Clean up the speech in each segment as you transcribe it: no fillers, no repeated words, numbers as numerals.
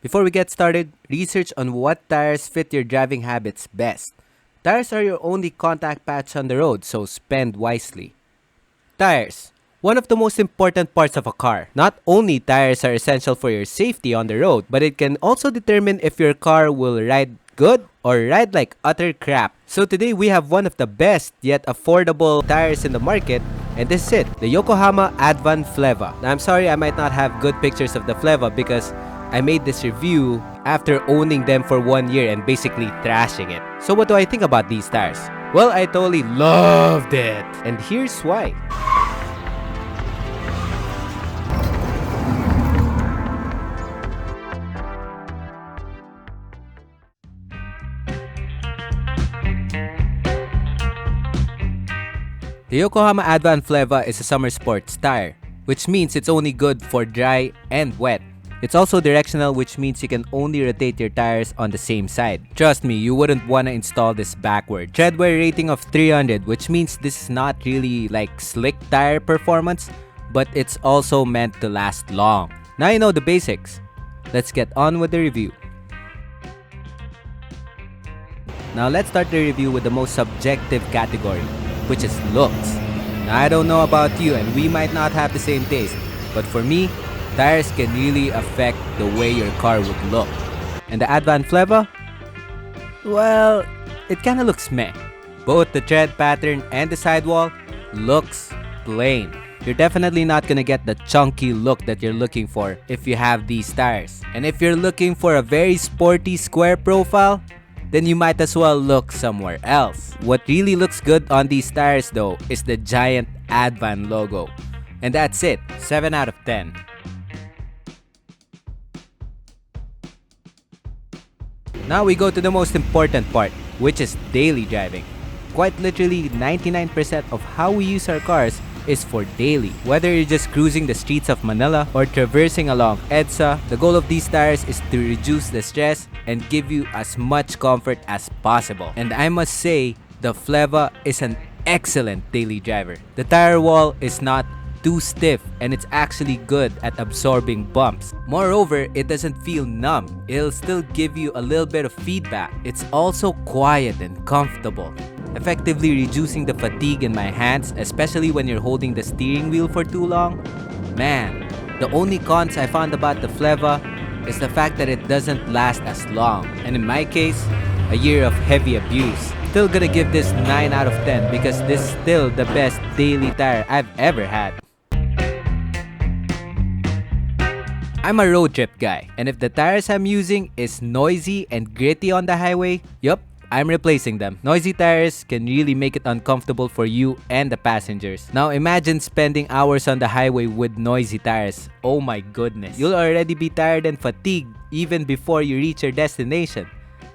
Before we get started, research on what tires fit your driving habits best. Tires are your only contact patch on the road, so spend wisely. Tires. One of the most important parts of a car. Not only tires are essential for your safety on the road, but it can also determine if your car will ride good or ride like utter crap. So today we have one of the best yet affordable tires in the market, and this is it, the Yokohama Advan Fleva. Now I'm sorry I might not have good pictures of the Fleva because I made this review after owning them for 1 year and basically trashing it. So what do I think about these tires? Well, I totally loved it, and here's why. The Yokohama Advan Fleva is a summer sports tire, which means it's only good for dry and wet. It's also directional, which means you can only rotate your tires on the same side. Trust me, you wouldn't want to install this backward. Treadwear rating of 300, which means this is not really like slick tire performance, but it's also meant to last long. Now you know the basics. Let's get on with the review. Now let's start the review with the most subjective category, which is looks. Now I don't know about you and we might not have the same taste, but for me, tires can really affect the way your car would look. And the Advan Fleva? Well, it kinda looks meh. Both the tread pattern and the sidewall looks plain. You're definitely not gonna get the chunky look that you're looking for if you have these tires. And if you're looking for a very sporty square profile, then you might as well look somewhere else. What really looks good on these tires though is the giant Advan logo. And that's it, 7 out of 10. Now we go to the most important part, which is daily driving. Quite literally 99% of how we use our cars is for daily. Whether you're just cruising the streets of Manila or traversing along EDSA, the goal of these tires is to reduce the stress and give you as much comfort as possible. And I must say, the Fleva is an excellent daily driver. The tire wall is not too stiff and it's actually good at absorbing bumps. Moreover, it doesn't feel numb. It'll still give you a little bit of feedback. It's also quiet and comfortable, effectively reducing the fatigue in my hands, especially when you're holding the steering wheel for too long. Man, the only cons I found about the Fleva is the fact that it doesn't last as long, and in my case, a year of heavy abuse. Still gonna give this 9 out of 10 because this is still the best daily tire I've ever had. I'm a road trip guy, and if the tires I'm using is noisy and gritty on the highway, yup, I'm replacing them. Noisy tires can really make it uncomfortable for you and the passengers. Now imagine spending hours on the highway with noisy tires. Oh my goodness. You'll already be tired and fatigued even before you reach your destination.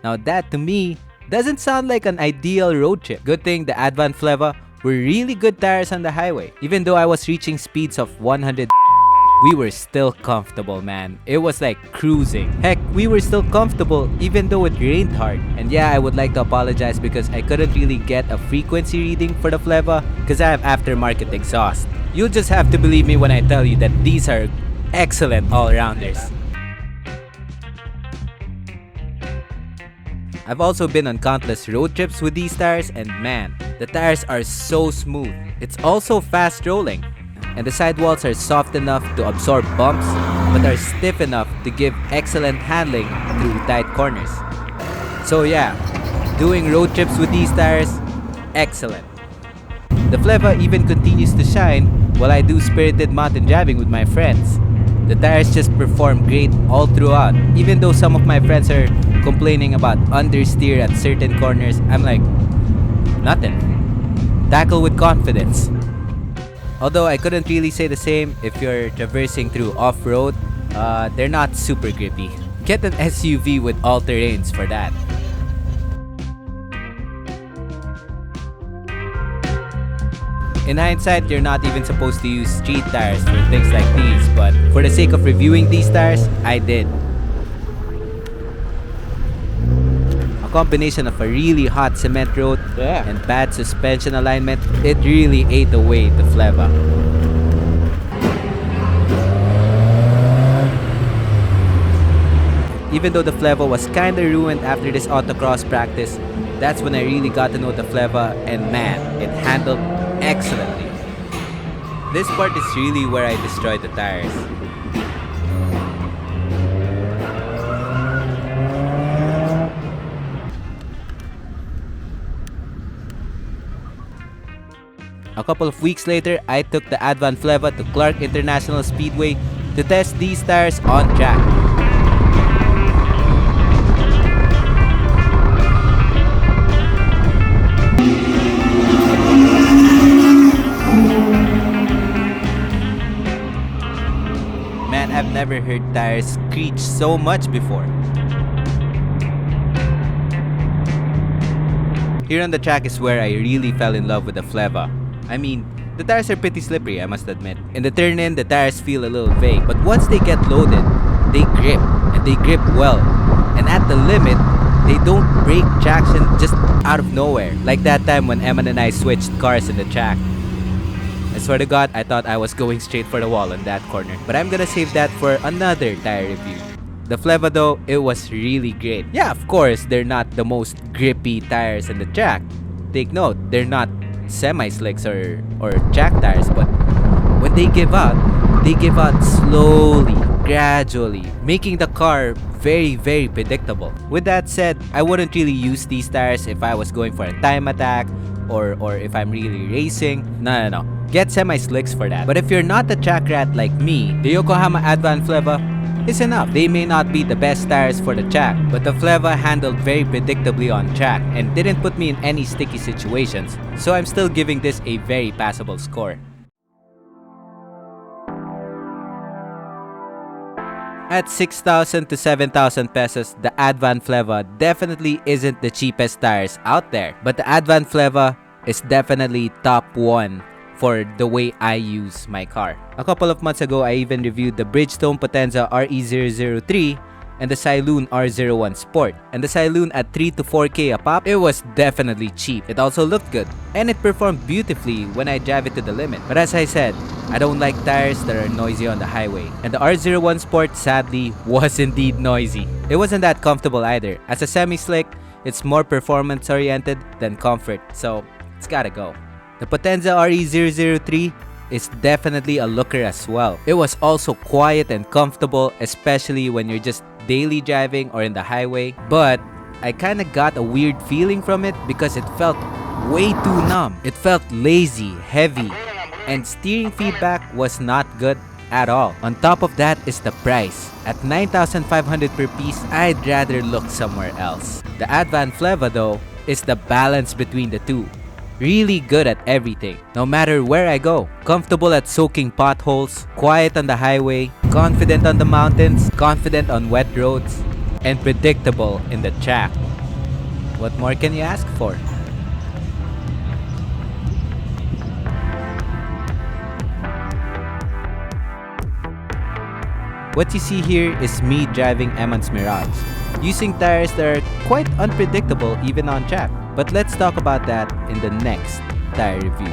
Now that to me doesn't sound like an ideal road trip. Good thing the Advan Fleva were really good tires on the highway. Even though I was reaching speeds of 100, we were still comfortable, man. It was like cruising. Heck, we were still comfortable even though it rained hard. And yeah, I would like to apologize because I couldn't really get a frequency reading for the Fleva because I have aftermarket exhaust. You'll just have to believe me when I tell you that these are excellent all-rounders. I've also been on countless road trips with these tires and man, the tires are so smooth. It's also fast rolling. And the sidewalls are soft enough to absorb bumps, but are stiff enough to give excellent handling through tight corners. So yeah, doing road trips with these tires, excellent. The Fleva even continues to shine while I do spirited mountain driving with my friends. The tires just perform great all throughout. Even though some of my friends are complaining about understeer at certain corners, I'm like, nothing. Tackle with confidence. Although I couldn't really say the same if you're traversing through off-road, they're not super grippy. Get an SUV with all-terrains for that. In hindsight, you're not even supposed to use street tires for things like these, but for the sake of reviewing these tires, I did. A combination of a really hot cement road and bad suspension alignment, it really ate away the Fleva. Even though the Fleva was kinda ruined after this autocross practice, that's when I really got to know the Fleva, and man, it handled excellently. This part is really where I destroyed the tires. A couple of weeks later, I took the Advan Fleva to Clark International Speedway to test these tires on track. Man, I've never heard tires screech so much before. Here on the track is where I really fell in love with the Fleva. I mean, the tires are pretty slippery, I must admit. In the turn-in, the tires feel a little vague, but once they get loaded, they grip, and they grip well. And at the limit, they don't break traction just out of nowhere, like that time when Eman and I switched cars in the track. I swear to God, I thought I was going straight for the wall in that corner, but I'm gonna save that for another tire review. The Fleva though, it was really great. Yeah, of course, they're not the most grippy tires in the track. Take note, they're not semi-slicks or track tires, but when they give out slowly, gradually, making the car very, very predictable. With that said, I wouldn't really use these tires if I was going for a time attack or if I'm really racing. No. Get semi-slicks for that. But if you're not a track rat like me, the Yokohama Advan Fleva is enough. They may not be the best tires for the track, but the Fleva handled very predictably on track and didn't put me in any sticky situations, so I'm still giving this a very passable score. At 6,000 to 7,000 pesos, the Advan Fleva definitely isn't the cheapest tires out there, but the Advan Fleva is definitely top 1 for the way I use my car. A couple of months ago, I even reviewed the Bridgestone Potenza RE003 and the Saloon R01 Sport. And the Saloon at 3 to 4K a pop, it was definitely cheap. It also looked good, and it performed beautifully when I drive it to the limit. But as I said, I don't like tires that are noisy on the highway. And the R01 Sport, sadly, was indeed noisy. It wasn't that comfortable either. As a semi-slick, it's more performance-oriented than comfort, so it's gotta go. The Potenza RE003 is definitely a looker as well. It was also quiet and comfortable, especially when you're just daily driving or in the highway. But I kinda got a weird feeling from it because it felt way too numb. It felt lazy, heavy, and steering feedback was not good at all. On top of that is the price. At 9,500 per piece, I'd rather look somewhere else. The Advan Fleva though is the balance between the two. Really good at everything, no matter where I go. Comfortable at soaking potholes, quiet on the highway, confident on the mountains, confident on wet roads, and predictable in the track. What more can you ask for? What you see here is me driving Eman's Mirage, using tires that are quite unpredictable even on track. But let's talk about that in the next tire review.